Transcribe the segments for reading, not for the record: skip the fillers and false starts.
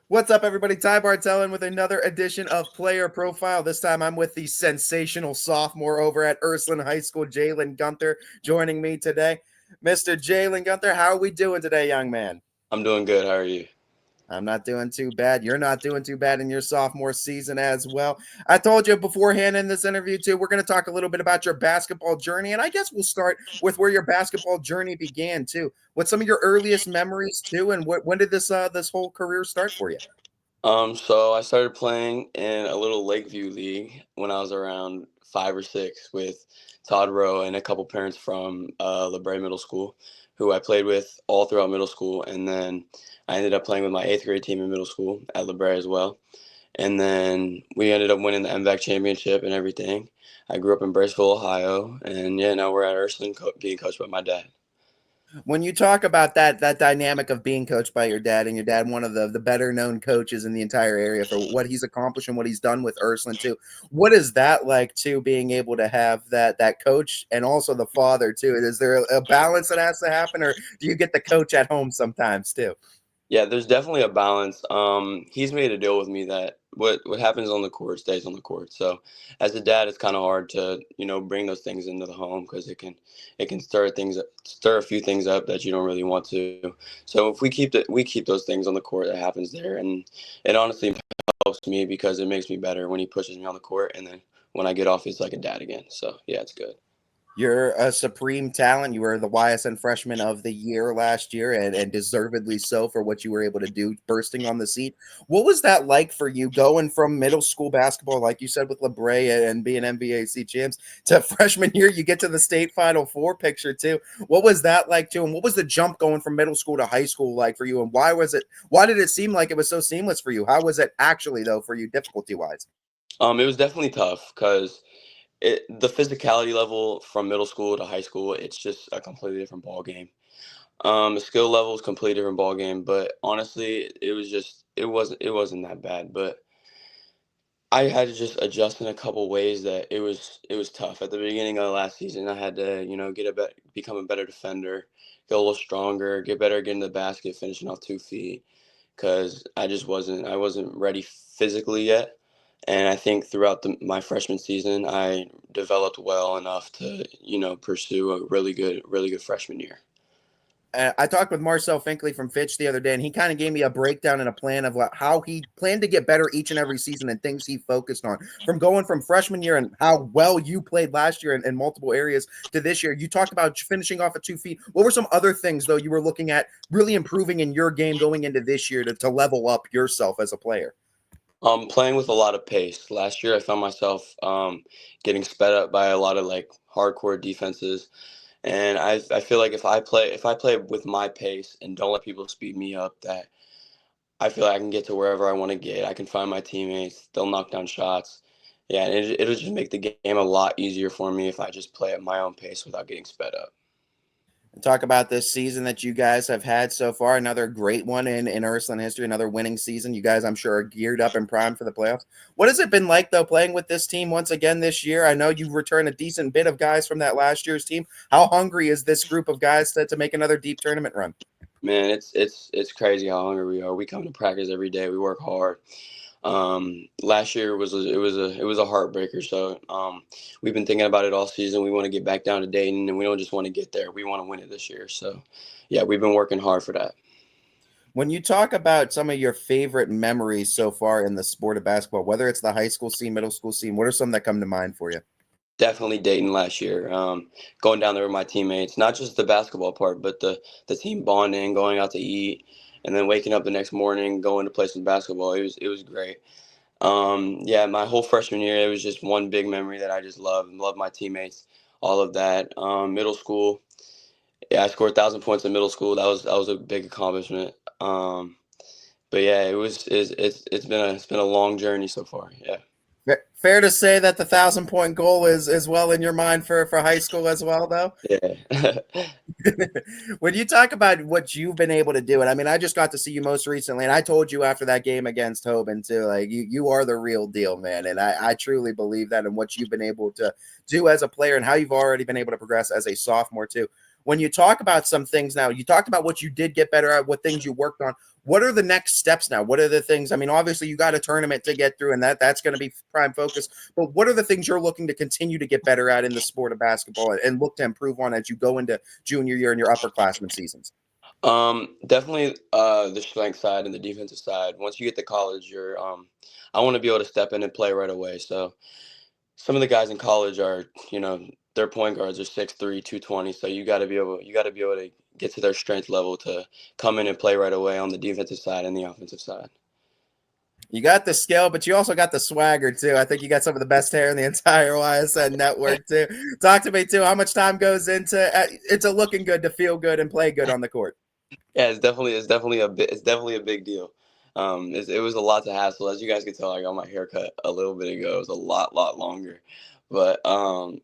What's up, everybody? Ty Bartellin with another edition of Player Profile. This time I'm with the sensational sophomore over at URSULINE High School, Jalen Gunther, joining me today. Mr. Jalen Gunther, how are we doing today, young man? I'm doing good. How are you? I'm not doing too bad. You're not doing too bad in your sophomore season as well. I told you beforehand in this interview, too, we're going to talk a little bit about your basketball journey. And I guess we'll start with where your basketball journey began, too. What some of your earliest memories, too, and when did this whole career start for you? So I started playing in a little Lakeview league when I was around 5 or 6 with Todd Rowe and a couple parents from La Brea Middle School, who I played with all throughout middle school, and then I ended up playing with my eighth grade team in middle school at La Brea as well, and then we ended up winning the MVAC championship and everything. I grew up in Braceville, Ohio, and yeah, now we're at Ursuline being coached by my dad. When you talk about that dynamic of being coached by your dad, and your dad one of the better known coaches in the entire area for what he's accomplished and what he's done with URSULINE too, what is that like too, being able to have that coach and also the father too? Is there a balance that has to happen, or do you get the coach at home sometimes too? Yeah, there's definitely a balance. He's made a deal with me that what happens on the court stays on the court. So, as a dad, it's kind of hard to bring those things into the home because it can stir a few things up that you don't really want to. So if we keep those things on the court that happens there, and it honestly helps me because it makes me better when he pushes me on the court, and then when I get off, he's like a dad again. So yeah, it's good. You're a supreme talent. You were the YSN Freshman of the Year last year, and deservedly so for what you were able to do, bursting on the scene. What was that like for you, going from middle school basketball, like you said, with La Brea and being NBAC champs, to freshman year, you get to the state Final Four picture too. What was that like too, and what was the jump going from middle school to high school like for you, and why did it seem like it was so seamless for you? How was it actually though for you, difficulty wise? It was definitely tough because the physicality level from middle school to high school, it's just a completely different ball game. The skill level is completely different ball game, but honestly, it wasn't that bad. But I had to just adjust in a couple ways that it was tough at the beginning of the last season. I had to become a better defender, get a little stronger, get better at getting the basket, finishing off 2 feet, because I wasn't ready physically yet. And I think throughout my freshman season, I developed well enough to pursue a really good freshman year. I talked with Marcel Finkley from Fitch the other day, and he kind of gave me a breakdown and a plan of how he planned to get better each and every season and things he focused on. From going from freshman year and how well you played last year in multiple areas to this year, you talked about finishing off at 2 feet. What were some other things, though, you were looking at really improving in your game going into this year to level up yourself as a player? Playing with a lot of pace. Last year, I found myself getting sped up by a lot of like hardcore defenses, and I feel like if I play with my pace and don't let people speed me up, that I feel like I can get to wherever I want to get. I can find my teammates. They'll knock down shots. Yeah, and it'll just make the game a lot easier for me if I just play at my own pace without getting sped up. And talk about this season that you guys have had so far. Another great one in URSULINE history, another winning season. You guys, I'm sure, are geared up and primed for the playoffs. What has it been like, though, playing with this team once again this year? I know you've returned a decent bit of guys from that last year's team. How hungry is this group of guys to make another deep tournament run? Man, it's crazy how hungry we are. We come to practice every day. We work hard. Last year was a heartbreaker. So we've been thinking about it all season. We want to get back down to Dayton, and we don't just want to get there. We want to win it this year. So yeah, we've been working hard for that. When you talk about some of your favorite memories so far in the sport of basketball, whether it's the high school scene, middle school scene, what are some that come to mind for you? Definitely Dayton last year. Going down there with my teammates, not just the basketball part, but the team bonding, going out to eat, and then waking up the next morning, going to play some basketball. It was great. Yeah, my whole freshman year, it was just one big memory that I just loved and loved my teammates, all of that. Middle school, yeah, I scored 1,000 points in middle school. That was a big accomplishment. But yeah, it's been a long journey so far. Yeah. Fair to say that the 1,000 point goal is well in your mind for high school as well, though. Yeah. When you talk about what you've been able to do, and I mean, I just got to see you most recently, and I told you after that game against Hoban too, like you are the real deal, man. And I truly believe that, and what you've been able to do as a player and how you've already been able to progress as a sophomore too. When you talk about some things now, you talked about what you did get better at, what things you worked on. What are the next steps now? What are the things? I mean, obviously you got a tournament to get through, and that's going to be prime focus. But what are the things you're looking to continue to get better at in the sport of basketball and look to improve on as you go into junior year and your upperclassmen seasons? Definitely the strength side and the defensive side. Once you get to college, I want to be able to step in and play right away. So some of the guys in college are, their point guards are 6'3", 220. So you got to be able to get to their strength level to come in and play right away on the defensive side and the offensive side. You got the skill, but you also got the swagger too. I think you got some of the best hair in the entire YSN network too. Talk to me too. How much time goes into looking good, to feel good, and play good on the court? Yeah, it's definitely a big deal. It was a lot to hassle, as you guys could tell. I got my haircut a little bit ago. It was a lot longer, but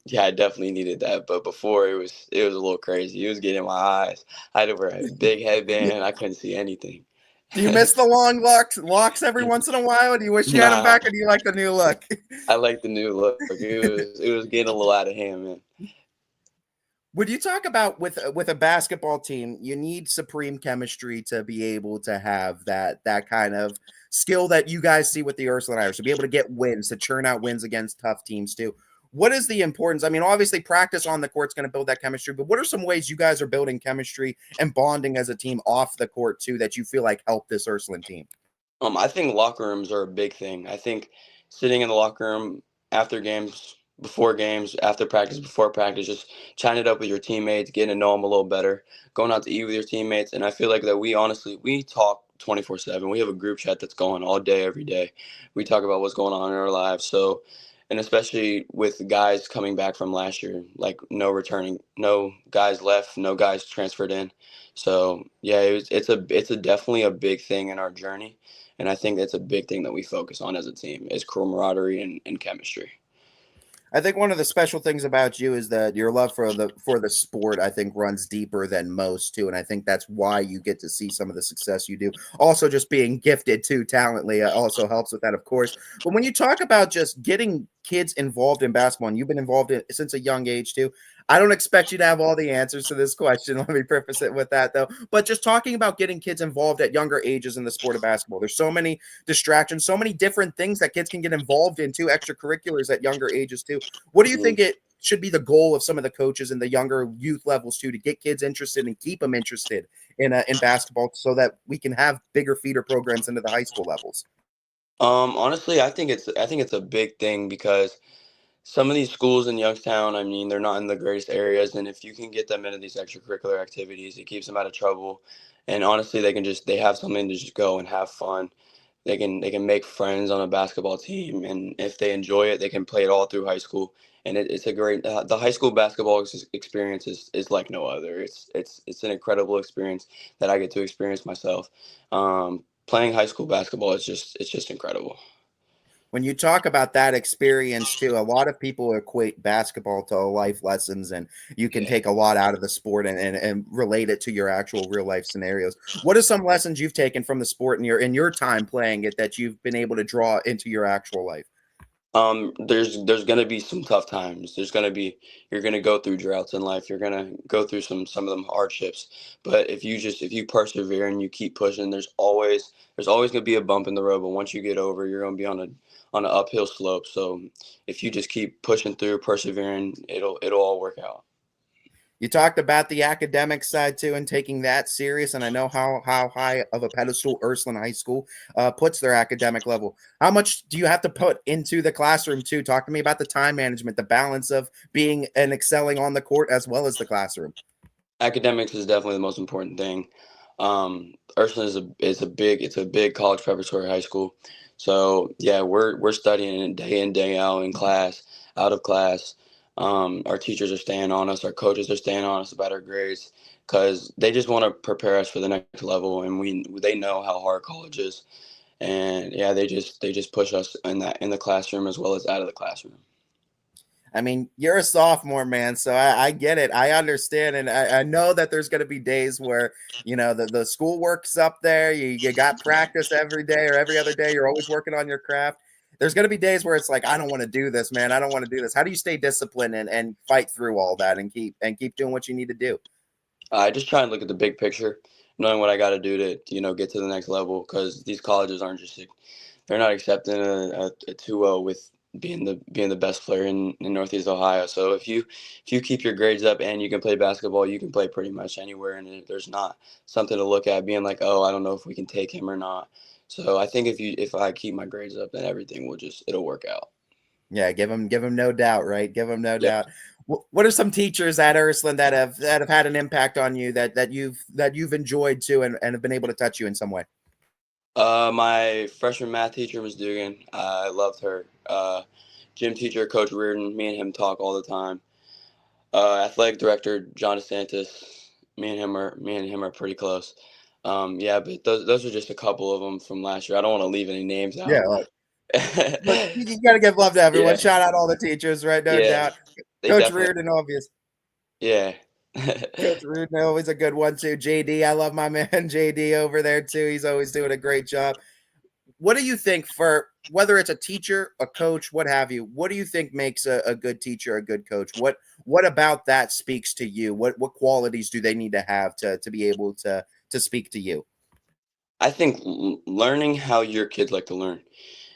yeah, I definitely needed that. But before it was a little crazy. It was getting in my eyes. I had to wear a big headband. I couldn't see anything. Do you miss the long locks every once in a while? Do you wish you had them Nah, back, or do you like the new look? I like the new look. It was getting a little out of hand, man. Would you talk about with a basketball team, you need supreme chemistry to be able to have that kind of skill that you guys see with the Ursuline Irish to be able to get wins, to churn out wins against tough teams too. What is the importance? I mean, obviously, practice on the court is going to build that chemistry, but what are some ways you guys are building chemistry and bonding as a team off the court too that you feel like help this Ursuline team? I think locker rooms are a big thing. I think sitting in the locker room after games, before games, after practice, before practice, just chatting it up with your teammates, getting to know them a little better, going out to eat with your teammates, and I feel like that we talk 24/7. We have a group chat that's going all day, every day. We talk about what's going on in our lives. So, and especially with guys coming back from last year, like no guys left, no guys transferred in. So yeah, it's a definitely a big thing in our journey, and I think that's a big thing that we focus on as a team is camaraderie and chemistry. I think one of the special things about you is that your love for the sport, I think, runs deeper than most too, and I think that's why you get to see some of the success you do. Also, just being gifted too talently also helps with that, of course. But when you talk about just getting kids involved in basketball, and you've been involved in since a young age too, I don't expect you to have all the answers to this question. Let me preface it with that though. But just talking about getting kids involved at younger ages in the sport of basketball, there's so many distractions, so many different things that kids can get involved in too, extracurriculars at younger ages too. What do you Mhm. think it should be the goal of some of the coaches in the younger youth levels too, to get kids interested and keep them interested in basketball so that we can have bigger feeder programs into the high school levels? Honestly, I think it's a big thing because some of these schools in Youngstown, I mean, they're not in the greatest areas, and if you can get them into these extracurricular activities, it keeps them out of trouble. And honestly, they have something to just go and have fun. They can make friends on a basketball team, and if they enjoy it, they can play it all through high school. And it's a great the high school basketball experience is like no other. It's an incredible experience that I get to experience myself. Playing high school basketball is just incredible. When you talk about that experience too, a lot of people equate basketball to life lessons, and you can Yeah. take a lot out of the sport and relate it to your actual real life scenarios. What are some lessons you've taken from the sport in your time playing it that you've been able to draw into your actual life? There's gonna be some tough times. You're gonna go through droughts in life. You're gonna go through some of them hardships. But if you persevere and you keep pushing, there's always gonna be a bump in the road. But once you get over, you're gonna be on an uphill slope. So if you just keep pushing through, persevering, it'll all work out. You talked about the academic side too, and taking that serious. And I know how high of a pedestal Ursuline High School puts their academic level. How much do you have to put into the classroom too? Talk to me about the time management, the balance of being and excelling on the court as well as the classroom. Academics is definitely the most important thing. Ursuline is a big college preparatory high school. So yeah, we're studying day in, day out in class, out of class. Our teachers are staying on us, our coaches are staying on us about our grades because they just want to prepare us for the next level, and they know how hard college is, and yeah, they just push us in the classroom as well as out of the classroom. I mean, you're a sophomore, man, so I get it. I understand, and I know that there's going to be days where the schoolwork's up there. You got practice every day or every other day. You're always working on your craft. There's going to be days where it's like, I don't want to do this, man. I don't want to do this. How do you stay disciplined and fight through all that and keep doing what you need to do? I just try and look at the big picture knowing what I got to do to get to the next level, because these colleges aren't just they're not accepting a 2.0 with being the best player in Northeast Ohio. So if you keep your grades up and you can play basketball, you can play pretty much anywhere, and there's not something to look at being like, oh, I don't know if we can take him or not. So I think if I keep my grades up, then everything it'll work out. Yeah, give him no doubt, right? Give him no Yep. doubt. What are some teachers at Ursuline that have had an impact on you that you've enjoyed too and have been able to touch you in some way? My freshman math teacher, Ms. Dugan, I loved her. Gym teacher, Coach Reardon, me and him talk all the time. Athletic director, John DeSantis, me and him are pretty close. Yeah, but those are just a couple of them from last year. I don't want to leave any names Yeah, out. look, you got to give love to everyone. Yeah, Shout out all the teachers, right? No yeah, doubt. they Coach definitely. Reardon, obvious. Yeah. Coach Reardon, always a good one too. JD, I love my man JD over there too. He's always doing a great job. What do you think, for whether it's a teacher, a coach, what have you? What do you think makes a good teacher, a good coach? What about that speaks to you? What qualities do they need to have to be able to speak to you? I think learning how your kids like to learn.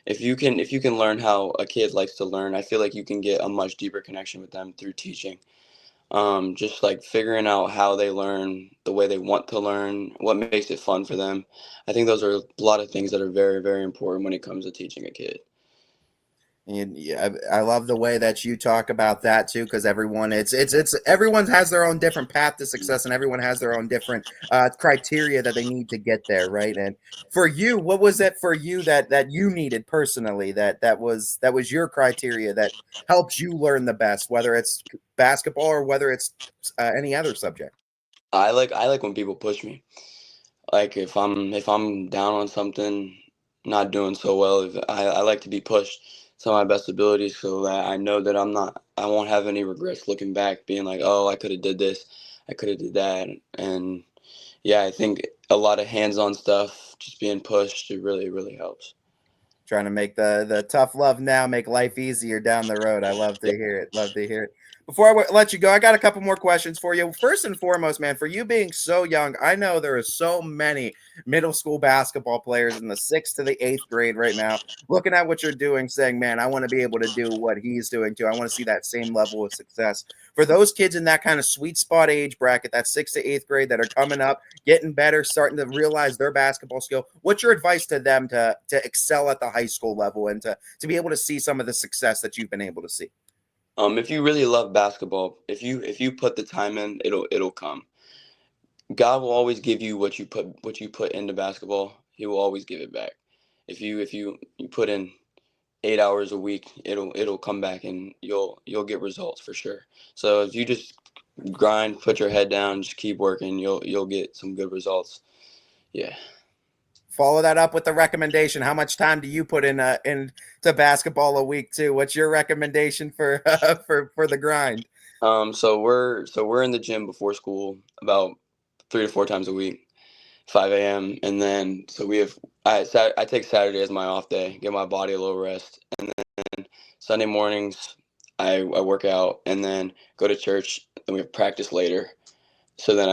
If you can learn how a kid likes to learn, I feel like you can get a much deeper connection with them through teaching. Just like figuring out how they learn, the way they want to learn, what makes it fun for them. I think those are a lot of things that are very, very important when it comes to teaching a kid. And yeah, I love the way that you talk about that too, because it's everyone has their own different path to success, and everyone has their own different criteria that they need to get there, right? And for you, what was it for you that you needed personally that was your criteria that helps you learn the best, whether it's basketball or whether it's any other subject? I like when people push me. Like if I'm down on something, not doing so well, if I like to be pushed to my best abilities, so that I know that I won't have any regrets looking back, being like, oh, I could have did this, I could have did that. And yeah, I think a lot of hands-on stuff, just being pushed, it really, really helps. Trying to make the tough love now make life easier down the road. I love to Yeah. hear it. Love to hear it. Before I let you go, I got a couple more questions for you. First and foremost, man, for you being so young, I know there are so many middle school basketball players in the sixth to the eighth grade right now, looking at what you're doing, saying, "Man, I want to be able to do what he's doing too. I want to see that same level of success." For those kids in that kind of sweet spot age bracket, that sixth to eighth grade that are coming up, getting better, starting to realize their basketball skill. What's your advice to them to excel at the high school level and to be able to see some of the success that you've been able to see? If you really love basketball, if you put the time in, it'll come. God will always give you what you put into basketball. He will always give it back. If you put in 8 hours a week, it'll come back, and you'll get results for sure. So if you just grind, put your head down, just keep working, you'll get some good results. Yeah. Follow that up with the recommendation. How much time do you put into basketball a week too? What's your recommendation for for the grind? So we're in the gym before school about 3 to 4 times a week, 5 a.m. And then so we have I take Saturday as my off day, give my body a little rest, and then Sunday mornings I work out and then go to church. Then we have practice later. So then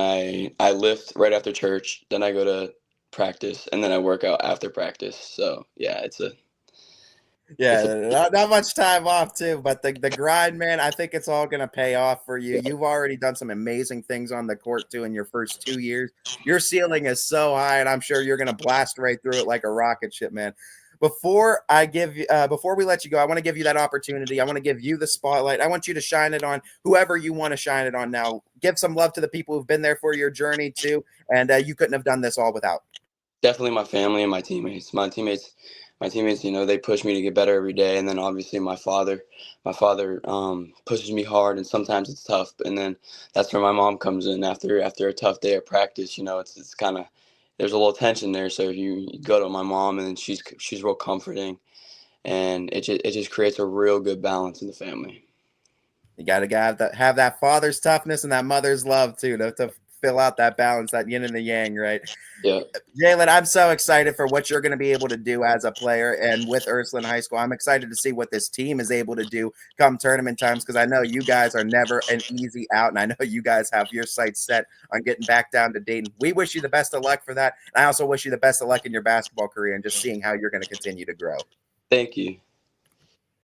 I lift right after church. Then I go to practice, and then I work out after practice. So yeah, it's a Yeah, not much time off too, but the grind, man, I think it's all gonna pay off for you. yeah, You've already done some amazing things on the court too in your first 2 years. Your ceiling is so high, and I'm sure you're gonna blast right through it like a rocket ship, man. Before we let you go, I want to give you that opportunity. I want to give you the spotlight. I want you to shine it on whoever you want to shine it on now. Give some love to the people who've been there for your journey too, and you couldn't have done this all without. definitely my family and my teammates. My teammates, they push me to get better every day, and then obviously my father pushes me hard, and sometimes it's tough. And then that's where my mom comes in after a tough day of practice. It's kind of there's a little tension there, so you go to my mom, and then she's real comforting, and it just creates a real good balance in the family. You got to have that father's toughness and that mother's love too to fill out that balance, that yin and the yang, right? Yeah. Jalen, I'm so excited for what you're going to be able to do as a player and with Ursuline High School. I'm excited to see what this team is able to do come tournament times because I know you guys are never an easy out, and I know you guys have your sights set on getting back down to Dayton. We wish you the best of luck for that, and I also wish you the best of luck in your basketball career and just seeing how you're going to continue to grow. Thank you.